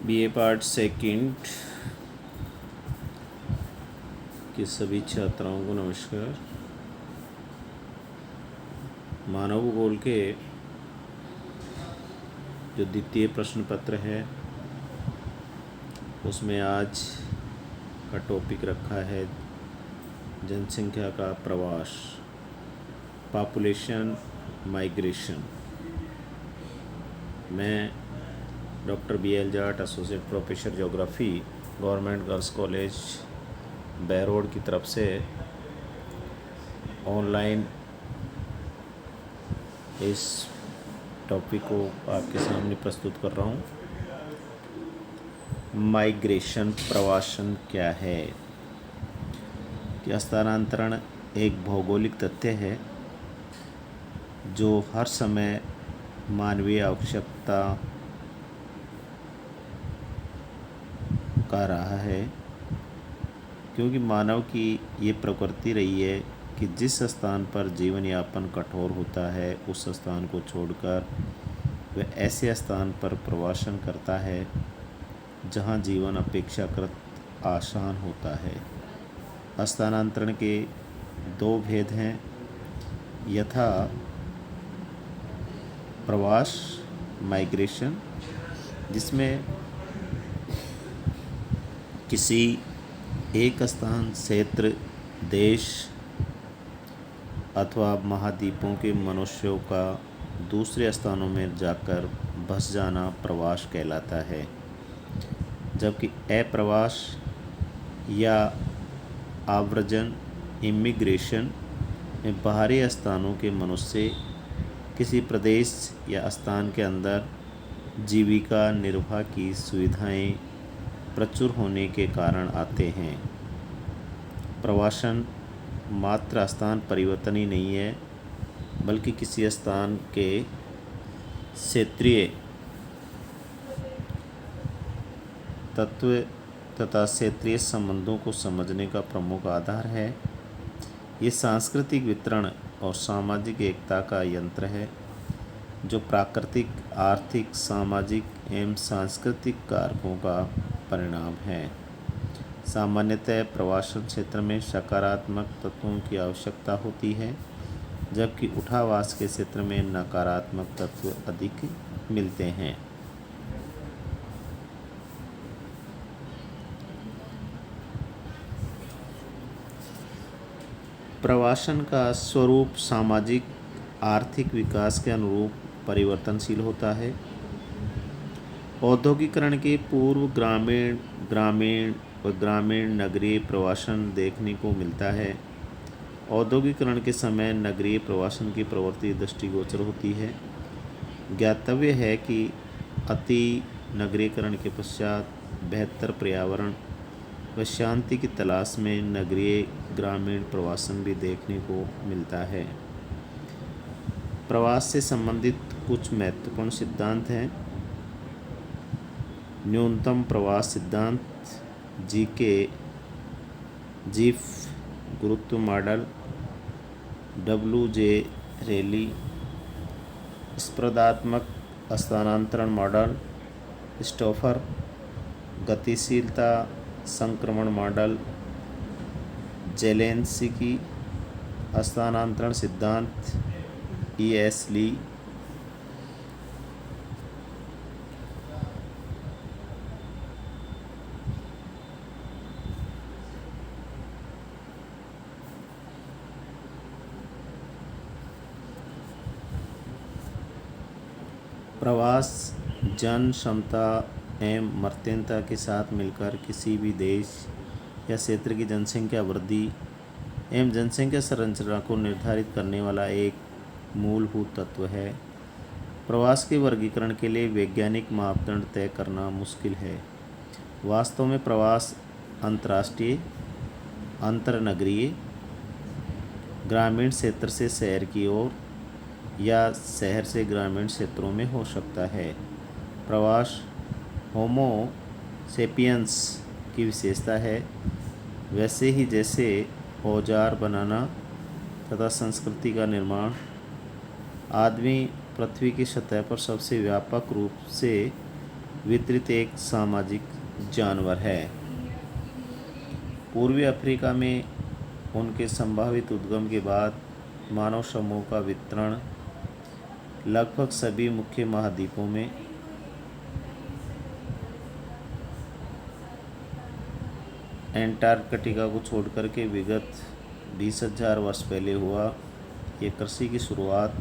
BA part second के सभी छात्राओं को नमस्कार। मानव भूगोल के जो द्वितीय प्रश्न पत्र है उसमें आज का टॉपिक रखा है जनसंख्या का प्रवास, पॉपुलेशन माइग्रेशन। मैं doctor BL Jat, associate professor geography, government girls college Behror की तरफ से ऑनलाइन इस टॉपिक को आपके सामने प्रस्तुत कर रहा हूँ। माइग्रेशन, प्रवासन क्या है? कि स्थानांतरण एक भौगोलिक तथ्य है जो हर समय मानवीय आवश्यकता का रहा है, क्योंकि मानव की ये प्रकृति रही है कि जिस स्थान पर जीवन यापन कठोर होता है उस स्थान को छोड़कर वह ऐसे स्थान पर प्रवासन करता है जहाँ जीवन अपेक्षाकृत आसान होता है। स्थानांतरण के दो भेद हैं, यथा प्रवास माइग्रेशन, जिसमें किसी एक स्थान, क्षेत्र, देश अथवा महाद्वीपों के मनुष्यों का दूसरे स्थानों में जाकर बस जाना प्रवास कहलाता है, जबकि अप्रवास या आव्रजन, इमिग्रेशन में बाहरी स्थानों के मनुष्य किसी प्रदेश या स्थान के अंदर जीविका निर्वाह की सुविधाएं प्रचुर होने के कारण आते हैं। प्रवासन मात्र स्थान परिवर्तन ही नहीं है, बल्कि किसी स्थान के क्षेत्रीय तत्व तथा क्षेत्रीय संबंधों को समझने का प्रमुख आधार है। ये सांस्कृतिक वितरण और सामाजिक एकता का यंत्र है जो प्राकृतिक, आर्थिक, सामाजिक एवं सांस्कृतिक कारकों का परिणाम है। सामान्यतः प्रवासन क्षेत्र में सकारात्मक तत्वों की आवश्यकता होती है, जबकि उठावास के क्षेत्र में नकारात्मक तत्व अधिक मिलते हैं। प्रवासन का स्वरूप सामाजिक आर्थिक विकास के अनुरूप परिवर्तनशील होता है। औद्योगिकरण के पूर्व ग्रामीण नगरीय प्रवासन देखने को मिलता है। औद्योगिकरण के समय नगरीय प्रवासन की प्रवृत्ति दृष्टिगोचर होती है। ज्ञातव्य है कि अति नगरीकरण के पश्चात बेहतर पर्यावरण व शांति की तलाश में नगरीय ग्रामीण प्रवासन भी देखने को मिलता है। प्रवास से संबंधित कुछ महत्वपूर्ण सिद्धांत हैं। न्यूनतम प्रवास सिद्धांत, जीफ गुरुत्व मॉडल, WJ रेली स्पर्धात्मक स्थानांतरण मॉडल, स्टोफर गतिशीलता संक्रमण मॉडल, जेलेंस्की स्थानांतरण सिद्धांत, ES ली। प्रवास जन क्षमता एवं मर्त्यंता के साथ मिलकर किसी भी देश या क्षेत्र की जनसंख्या वृद्धि एवं जनसंख्या संरचना को निर्धारित करने वाला एक मूलभूत तत्व है। प्रवास के वर्गीकरण के लिए वैज्ञानिक मापदंड तय करना मुश्किल है। वास्तव में प्रवास अंतर्राष्ट्रीय, अंतरनगरीय, ग्रामीण क्षेत्र से शहर की ओर या शहर से ग्रामीण क्षेत्रों में हो सकता है। प्रवास होमो सेपियंस की विशेषता है, वैसे ही जैसे औजार बनाना तथा संस्कृति का निर्माण। आदमी पृथ्वी की सतह पर सबसे व्यापक रूप से वितरित एक सामाजिक जानवर है। पूर्वी अफ्रीका में उनके संभावित उद्गम के बाद मानव समूह का वितरण लगभग सभी मुख्य महाद्वीपों में एंटार्कटिका को छोड़कर के विगत 20,000 वर्ष पहले हुआ। ये कृषि की शुरुआत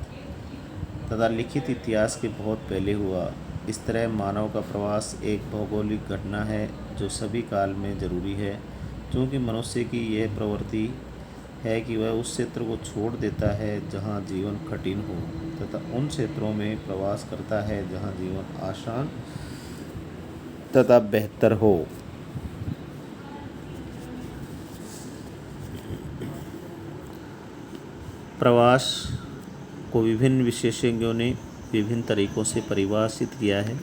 तथा लिखित इतिहास के बहुत पहले हुआ। इस तरह मानव का प्रवास एक भौगोलिक घटना है जो सभी काल में जरूरी है, क्योंकि मनुष्य की यह प्रवृत्ति है कि वह उस क्षेत्र को छोड़ देता है जहाँ जीवन कठिन हो तथा उन क्षेत्रों में प्रवास करता है जहाँ जीवन आसान तथा बेहतर हो। प्रवास को विभिन्न विशेषज्ञों ने विभिन्न तरीकों से परिभाषित किया है।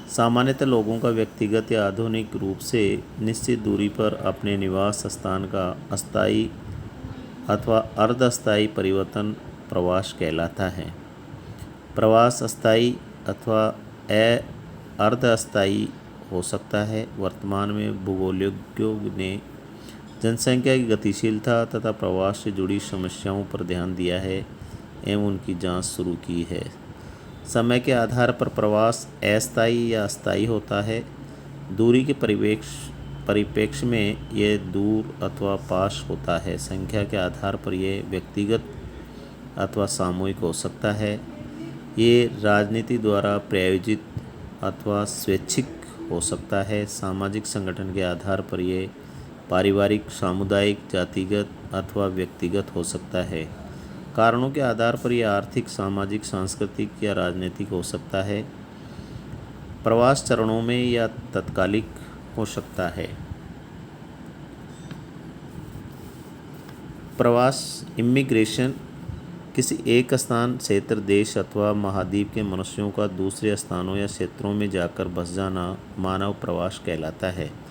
सामान्यतः लोगों का व्यक्तिगत या आधुनिक रूप से निश्चित दूरी पर अपने निवास स्थान का अस्थायी अथवा अर्ध-अस्थायी परिवर्तन प्रवास कहलाता है। प्रवास अस्थायी अथवा अर्ध-अस्थायी हो सकता है। वर्तमान में भूगोलज्ञों ने जनसंख्या की गतिशीलता तथा प्रवास से जुड़ी समस्याओं पर ध्यान दिया है एवं उनकी जांच शुरू की है। समय के आधार पर प्रवास अस्थायी या अस्थायी होता है। दूरी के परिप्रेक्ष्य में यह दूर अथवा पास होता है। संख्या के आधार पर यह व्यक्तिगत अथवा सामूहिक हो सकता है। ये राजनीति द्वारा प्रायोजित अथवा स्वैच्छिक हो सकता है। सामाजिक संगठन के आधार पर यह पारिवारिक, सामुदायिक, जातिगत अथवा व्यक्तिगत हो सकता है। कारणों के आधार पर यह आर्थिक, सामाजिक, सांस्कृतिक या राजनीतिक हो सकता है। प्रवास चरणों में या तत्कालिक हो सकता है। प्रवास इमिग्रेशन किसी एक स्थान, क्षेत्र, देश अथवा महाद्वीप के मनुष्यों का दूसरे स्थानों या क्षेत्रों में जाकर बस जाना मानव प्रवास कहलाता है।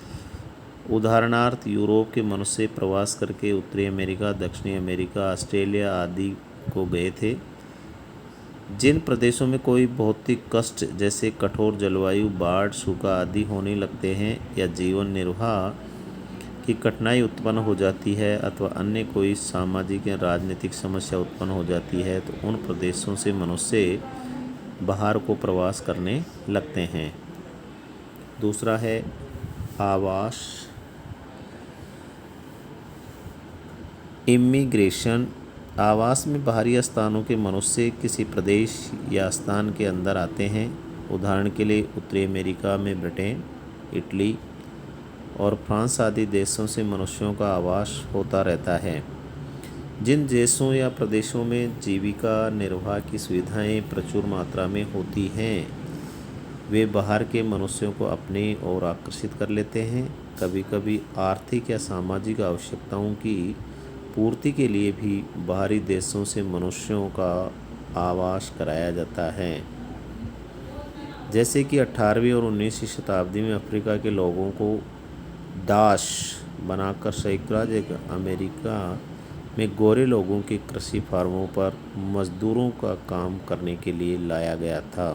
उदाहरणार्थ, यूरोप के मनुष्य प्रवास करके उत्तरी अमेरिका, दक्षिणी अमेरिका, ऑस्ट्रेलिया आदि को गए थे। जिन प्रदेशों में कोई भौतिक कष्ट जैसे कठोर जलवायु, बाढ़, सूखा आदि होने लगते हैं या जीवन निर्वाह की कठिनाई उत्पन्न हो जाती है अथवा अन्य कोई सामाजिक या राजनीतिक समस्या उत्पन्न हो जाती है, तो उन प्रदेशों से मनुष्य बाहर को प्रवास करने लगते हैं। दूसरा है आवास इमिग्रेशन। आवास में बाहरी स्थानों के मनुष्य किसी प्रदेश या स्थान के अंदर आते हैं। उदाहरण के लिए उत्तरी अमेरिका में ब्रिटेन, इटली और फ्रांस आदि देशों से मनुष्यों का आवास होता रहता है। जिन देशों या प्रदेशों में जीविका निर्वाह की सुविधाएं प्रचुर मात्रा में होती हैं, वे बाहर के मनुष्यों को अपनी ओर आकर्षित कर लेते हैं। कभी कभी आर्थिक या सामाजिक आवश्यकताओं की पूर्ति के लिए भी बाहरी देशों से मनुष्यों का आवास कराया जाता है। जैसे कि 18वीं और 19वीं शताब्दी में अफ्रीका के लोगों को दास बनाकर संयुक्त राज्य अमेरिका में गोरे लोगों के कृषि फार्मों पर मजदूरों का काम करने के लिए लाया गया था।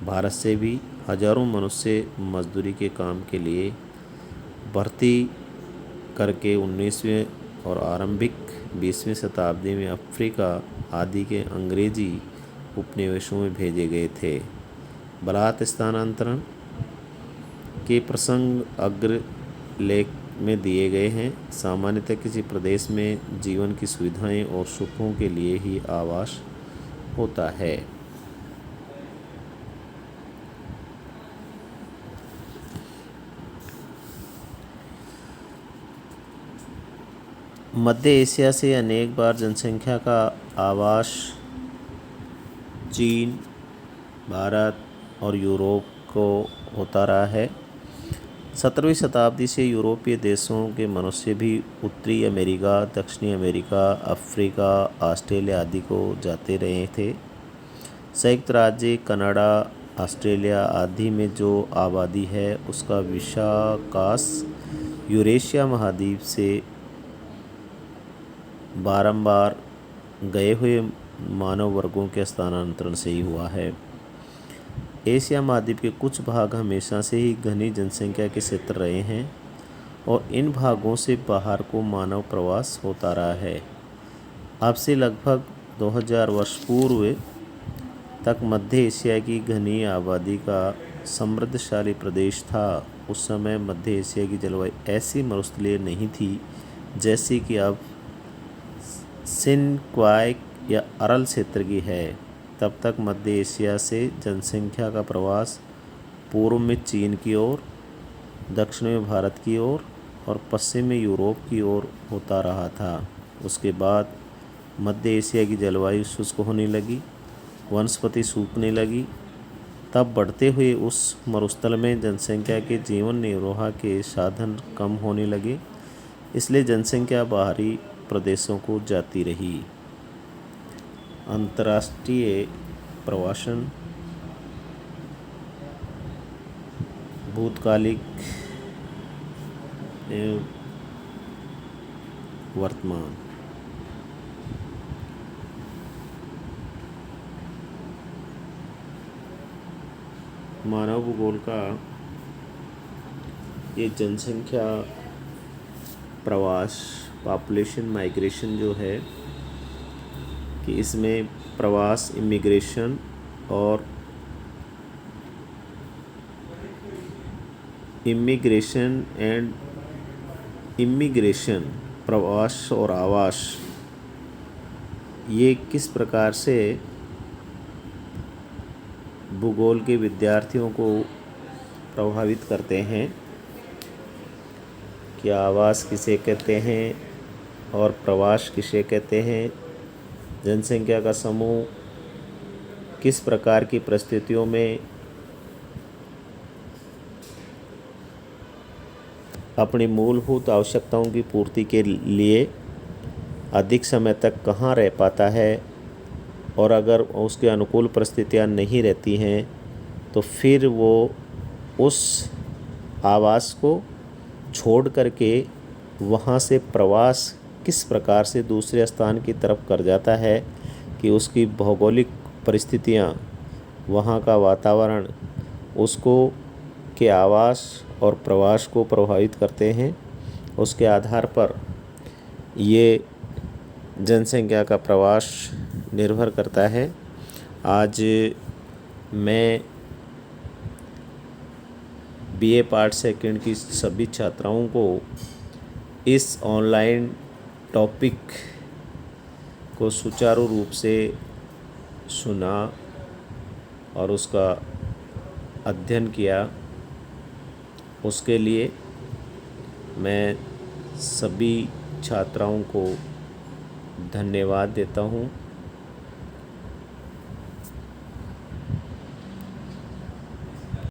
भारत से भी हजारों मनुष्य मजदूरी के काम के लिए भर्ती करके 19वीं और आरंभिक 20वीं शताब्दी में अफ्रीका आदि के अंग्रेजी उपनिवेशों में भेजे गए थे। बलात् स्थानांतरण के प्रसंग अग्र लेख में दिए गए हैं। सामान्यतः किसी प्रदेश में जीवन की सुविधाएं और सुखों के लिए ही आवास होता है। मध्य एशिया से अनेक बार जनसंख्या का आवास चीन, भारत और यूरोप को होता रहा है। 17वीं शताब्दी से यूरोपीय देशों के मनुष्य भी उत्तरी अमेरिका, दक्षिणी अमेरिका, अफ्रीका, ऑस्ट्रेलिया आदि को जाते रहे थे। संयुक्त राज्य, कनाडा, ऑस्ट्रेलिया आदि में जो आबादी है उसका विकास यूरेशिया महाद्वीप से बारंबार गए हुए मानव वर्गों के स्थानांतरण से ही हुआ है। एशिया महाद्वीप के कुछ भाग हमेशा से ही घनी जनसंख्या के क्षेत्र रहे हैं और इन भागों से बाहर को मानव प्रवास होता रहा है। अब से लगभग 2000 वर्ष पूर्व तक मध्य एशिया की घनी आबादी का समृद्धशाली प्रदेश था। उस समय मध्य एशिया की जलवायु ऐसी मरुस्थलीय नहीं थी जैसी कि अब सिनक्वाय या अरल क्षेत्र की है। तब तक मध्य एशिया से जनसंख्या का प्रवास पूर्व में चीन की ओर, दक्षिण में भारत की ओर और पश्चिम में यूरोप की ओर होता रहा था। उसके बाद मध्य एशिया की जलवायु शुष्क होने लगी, वनस्पति सूखने लगी। तब बढ़ते हुए उस मरुस्थल में जनसंख्या के जीवन निर्वाह के साधन कम होने लगे, इसलिए जनसंख्या बाहरी प्रदेशों को जाती रही। अंतर्राष्ट्रीय प्रवासन, भूतकालिक एवं वर्तमान। मानव भूगोल का ये जनसंख्या प्रवास, पॉपुलेशन माइग्रेशन जो है कि इसमें प्रवास, इमिग्रेशन और इमिग्रेशन, प्रवास और आवास, ये किस प्रकार से भूगोल के विद्यार्थियों को प्रभावित करते हैं, कि आवास किसे कहते हैं और प्रवास किसे कहते हैं, जनसंख्या का समूह किस प्रकार की परिस्थितियों में अपनी मूलभूत आवश्यकताओं की पूर्ति के लिए अधिक समय तक कहाँ रह पाता है, और अगर उसके अनुकूल परिस्थितियाँ नहीं रहती हैं तो फिर वो उस आवास को छोड़ करके वहाँ से प्रवास किस प्रकार से दूसरे स्थान की तरफ कर जाता है, कि उसकी भौगोलिक परिस्थितियाँ, वहाँ का वातावरण उसको के आवास और प्रवास को प्रभावित करते हैं। उसके आधार पर ये जनसंख्या का प्रवास निर्भर करता है। आज मैं बीए पार्ट सेकंड की सभी छात्राओं को इस ऑनलाइन टॉपिक को सुचारू रूप से सुना और उसका अध्ययन किया, उसके लिए मैं सभी छात्राओं को धन्यवाद देता हूँ।